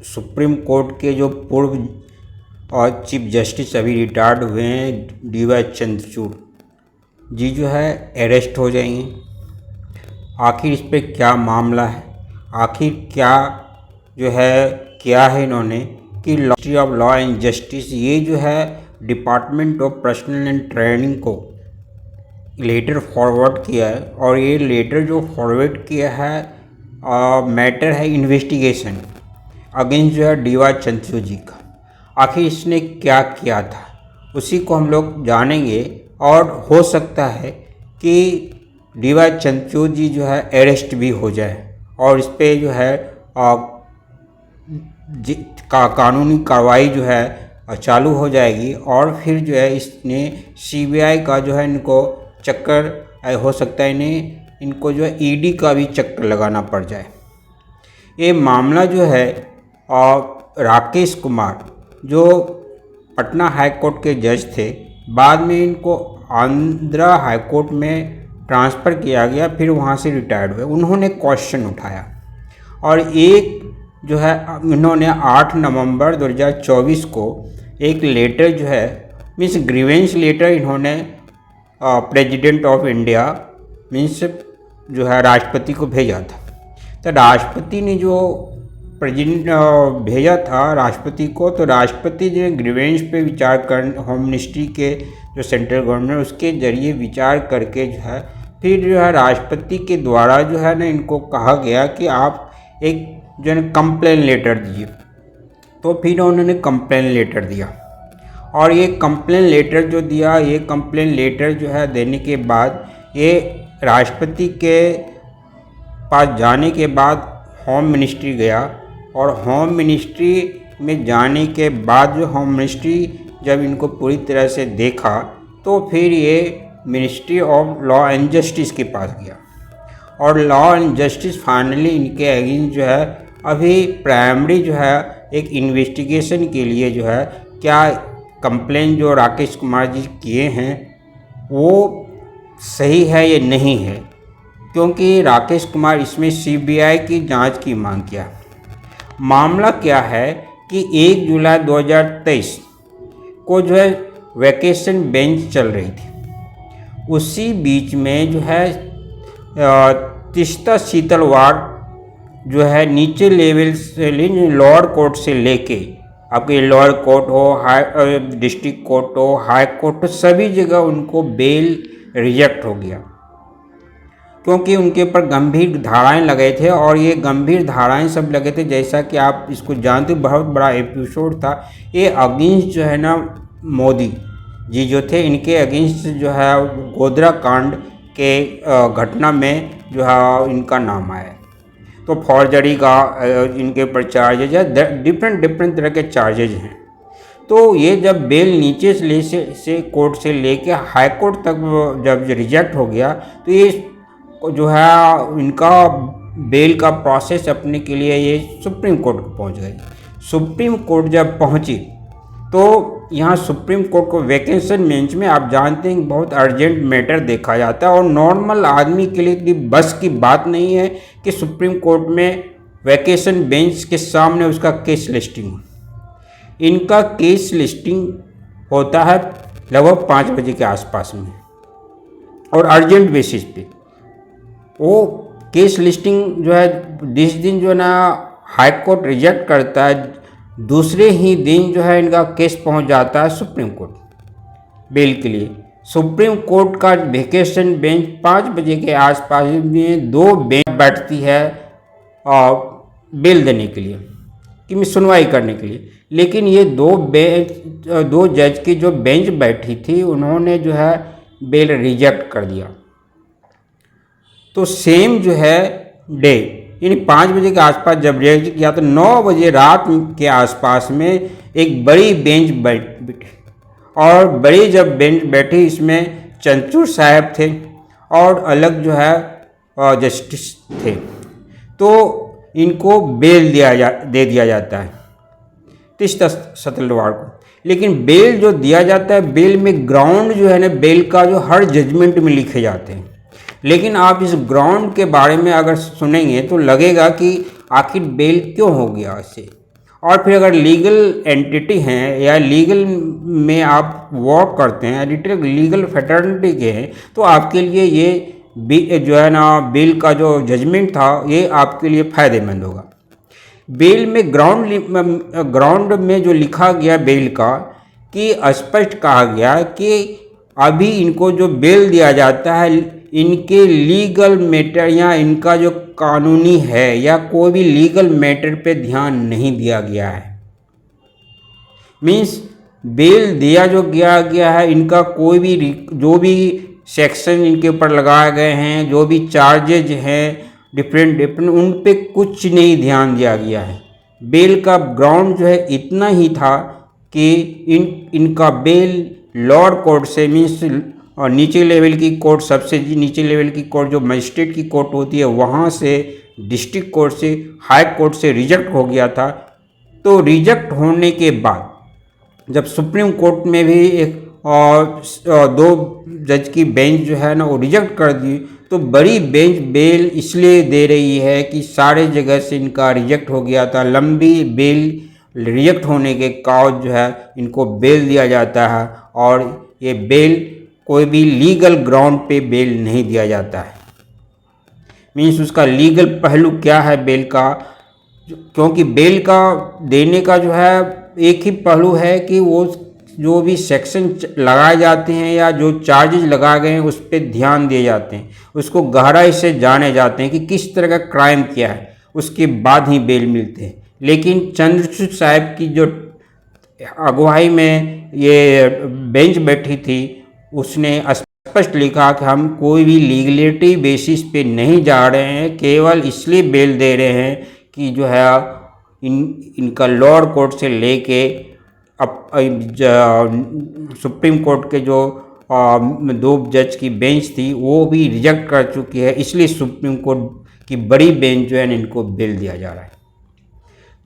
Supreme court के जो पूर्व और चीफ जस्टिस अभी रिटायर्ड हुए हैं डी.वाई. चंद्रचूड़ जी जो है अरेस्ट हो जाएंगे। आखिर इस पे क्या मामला है, आखिर क्या जो है किया है इन्होंने कि ministry of law and justice ये जो है department of personal and training को लेटर फॉरवर्ड किया है। और ये लेटर जो फॉरवर्ड किया है मैटर है इन्वेस्टिगेशन अगेंस्ट जो है डी.वाई. चंद्रचूड़ जी का। आखिर इसने क्या किया था उसी को हम लोग जानेंगे और हो सकता है कि डी.वाई. चंद्रचूड़ जी जो है अरेस्ट भी हो जाए और इस पे जो है कानूनी कार्रवाई जो है चालू हो जाएगी। और फिर जो है इसने सीबीआई का जो है इनको चक्कर हो सकता है इनको जो है ईडी का भी चक्कर लगाना पड़ जाए। ये मामला जो है राकेश कुमार जो पटना हाई कोर्ट के जज थे, बाद में इनको आंध्रा हाई कोर्ट में ट्रांसफ़र किया गया, फिर वहाँ से रिटायर्ड हुए। उन्होंने क्वेश्चन उठाया और एक जो है इन्होंने 8 नवंबर 2024 को एक लेटर जो है मीन्स ग्रीवेंस लेटर इन्होंने प्रेसिडेंट ऑफ इंडिया मीन्स जो है राष्ट्रपति को भेजा था। तो राष्ट्रपति ने जो प्रेसिडेंट भेजा था राष्ट्रपति को, तो राष्ट्रपति जो है ग्रीवेंस पे विचार कर होम मिनिस्ट्री के जो सेंट्रल गवर्नमेंट उसके ज़रिए विचार करके जो है फिर जो है राष्ट्रपति के द्वारा जो है ना इनको कहा गया कि आप एक जो है कंप्लेन लेटर दीजिए। तो फिर उन्होंने कंप्लेन लेटर दिया और ये कंप्लेन लेटर जो दिया, ये कंप्लेन लेटर जो है देने के बाद ये राष्ट्रपति के पास जाने के बाद होम मिनिस्ट्री गया और होम मिनिस्ट्री में जाने के बाद जो होम मिनिस्ट्री जब इनको पूरी तरह से देखा तो फिर ये ministry of law and justice के पास गया और लॉ एंड जस्टिस फाइनली इनके अगेंस्ट जो है अभी प्राइमरी जो है एक इन्वेस्टिगेशन के लिए जो है क्या कंप्लेन जो राकेश कुमार जी किए हैं वो सही है या नहीं है, क्योंकि राकेश कुमार इसमें सीबीआई की जांच की मांग किया। मामला क्या है कि 1 जुलाई 2023 को जो है वैकेशन बेंच चल रही थी, उसी बीच में जो है तीस्ता शीतल वार्ड जो है नीचे लेवल से लोअर कोर्ट से लेके आपके लोअर कोर्ट हो, हाई डिस्ट्रिक्ट कोर्ट हो, हाई कोर्ट हो, सभी जगह उनको बेल रिजेक्ट हो गया क्योंकि उनके ऊपर गंभीर धाराएं लगे थे। और ये गंभीर धाराएं सब लगे थे जैसा कि आप इसको जानते, बहुत बड़ा एपिसोड था ये अगेंस्ट जो है ना मोदी जी जो थे, इनके अगेंस्ट जो है गोधरा कांड के घटना में जो है इनका नाम आया। तो फॉर्जरी का इनके ऊपर चार्जेज है, डिफरेंट तरह के चार्जेज हैं। तो ये जब बेल नीचे से कोर्ट से लेके हाई कोर्ट तक जब रिजेक्ट हो गया तो ये जो है इनका बेल का प्रोसेस अपने के लिए ये सुप्रीम कोर्ट पहुंच गई। सुप्रीम कोर्ट जब पहुंची तो यहाँ सुप्रीम कोर्ट को वैकेशन बेंच में आप जानते हैं बहुत अर्जेंट मैटर देखा जाता है और नॉर्मल आदमी के लिए बस की बात नहीं है कि सुप्रीम कोर्ट में वैकेशन बेंच के सामने उसका केस लिस्टिंग हो। इनका केस लिस्टिंग होता है लगभग 5 बजे के आसपास में और अर्जेंट बेसिस पे वो केस लिस्टिंग जो है जिस दिन जो है ना हाई कोर्ट रिजेक्ट करता है दूसरे ही दिन जो है इनका केस पहुंच जाता है सुप्रीम कोर्ट बेल के लिए। सुप्रीम कोर्ट का वेकेशन बेंच 5 बजे के आसपास में 2 बेंच बैठती है और बेल देने के लिए कि सुनवाई करने के लिए, लेकिन ये 2 जज की जो बेंच बैठी थी उन्होंने जो है बेल रिजेक्ट कर दिया। तो सेम जो है डे यानी 5 बजे के आसपास जब रिजेक्ट किया तो 9 बजे रात के आसपास में एक बड़ी बेंच बैठी और बड़ी जब बेंच बैठी इसमें चंद्रचूड़ साहब थे और अलग जो है जस्टिस थे, तो इनको बेल दे दिया जाता है 30 सितंबर को। लेकिन बेल जो दिया जाता है बेल में ग्राउंड जो है ना बेल का जो हर जजमेंट में लिखे जाते हैं, लेकिन आप इस ग्राउंड के बारे में अगर सुनेंगे तो लगेगा कि आखिर बेल क्यों हो गया ऐसे। और फिर अगर लीगल एंटिटी हैं या लीगल में आप वर्क करते हैं, लीगल फ्रेटर्निटी के हैं, तो आपके लिए ये जो है ना बेल का जो जजमेंट था ये आपके लिए फ़ायदेमंद होगा। बेल में ग्राउंड में जो लिखा गया बेल का कि स्पष्ट कहा गया कि अभी इनको जो बेल दिया जाता है इनके लीगल मैटर या इनका जो कानूनी है या कोई भी लीगल मैटर पे ध्यान नहीं दिया गया है। मीन्स बेल दिया जो गया है इनका कोई भी जो भी सेक्शन इनके ऊपर लगाए गए हैं, जो भी चार्जेज हैं डिफरेंट उन पे कुछ नहीं ध्यान दिया गया है। बेल का ग्राउंड जो है इतना ही था कि इनका बेल लोअर कोर्ट से मीन्स और नीचे लेवल की कोर्ट, सबसे नीचे लेवल की कोर्ट जो मजिस्ट्रेट की कोर्ट होती है वहाँ से, डिस्ट्रिक्ट कोर्ट से, हाई कोर्ट से रिजेक्ट हो गया था। तो रिजेक्ट होने के बाद जब सुप्रीम कोर्ट में भी एक दो जज की बेंच जो है ना वो रिजेक्ट कर दी, तो बड़ी बेंच बेल इसलिए दे रही है कि सारे जगह से इनका रिजेक्ट हो गया था। लंबी बेल रिजेक्ट होने के काउज जो है इनको बेल दिया जाता है और ये बेल कोई भी लीगल ग्राउंड पे बेल नहीं दिया जाता है। मीन्स उसका लीगल पहलू क्या है बेल का, क्योंकि बेल का देने का जो है एक ही पहलू है कि वो जो भी सेक्शन लगाए जाते हैं या जो चार्जेज लगाए गए हैं उस पर ध्यान दिए जाते हैं, उसको गहराई से जाने जाते हैं कि किस तरह का क्राइम किया है, उसके बाद ही बेल मिलते हैं। लेकिन चंद्रचूड़ साहब की जो अगुवाई में ये बेंच बैठी थी उसने स्पष्ट लिखा कि हम कोई भी लीगलिटी बेसिस पे नहीं जा रहे हैं, केवल इसलिए बेल दे रहे हैं कि जो है इनका लोअर कोर्ट से लेके अब सुप्रीम कोर्ट के जो दो जज की बेंच थी वो भी रिजेक्ट कर चुकी है, इसलिए सुप्रीम कोर्ट की बड़ी बेंच जो है इनको बेल दिया जा रहा है।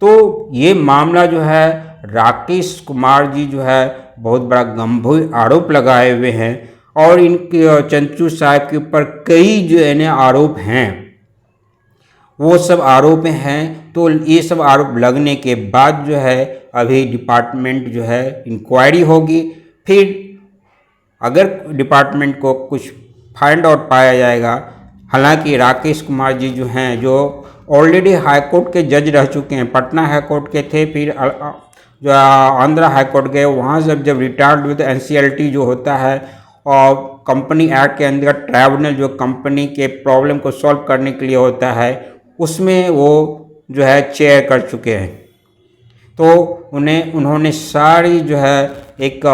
तो ये मामला जो है राकेश कुमार जी जो है बहुत बड़ा गंभीर आरोप लगाए हुए हैं और इनके चंद्रचूड़ साहब के ऊपर कई जो है आरोप हैं, वो सब आरोप हैं। तो ये सब आरोप लगने के बाद जो है अभी डिपार्टमेंट जो है इंक्वायरी होगी, फिर अगर डिपार्टमेंट को कुछ फाइंड आउट पाया जाएगा। हालांकि राकेश कुमार जी जो हैं जो ऑलरेडी हाई कोर्ट के जज रह चुके हैं, पटना हाई कोर्ट के थे, फिर जो आंध्रा हाई कोर्ट गए, वहाँ से जब रिटायर्ड हुए तो NCLT जो होता है और कंपनी एक्ट के अंदर ट्राइब्यूनल जो कंपनी के प्रॉब्लम को सॉल्व करने के लिए होता है उसमें वो जो है चेयर कर चुके हैं। तो उन्होंने सारी जो है एक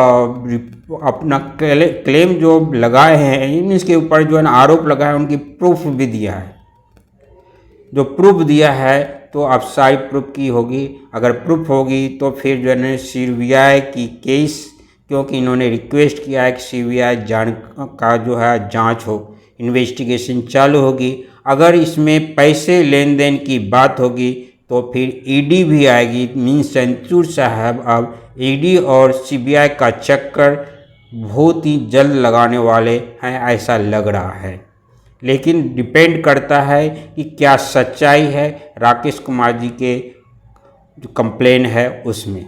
अपना क्लेम जो लगाए हैं इसके ऊपर जो है ना आरोप लगाए उनकी प्रूफ भी दिया है। जो प्रूफ दिया है तो अब सारी प्रूफ की होगी, अगर प्रूफ होगी तो फिर जो है CBI की केस, क्योंकि इन्होंने रिक्वेस्ट किया है कि CBI का जो है जांच हो, इन्वेस्टिगेशन चालू होगी। अगर इसमें पैसे लेन देन की बात होगी तो फिर ED भी आएगी। मीन्स चंद्रचूड़ साहब अब ED और CBI का चक्कर बहुत ही जल्द लगाने वाले हैं ऐसा लग रहा है। लेकिन डिपेंड करता है कि क्या सच्चाई है राकेश कुमार जी के जो कंप्लेन है उसमें।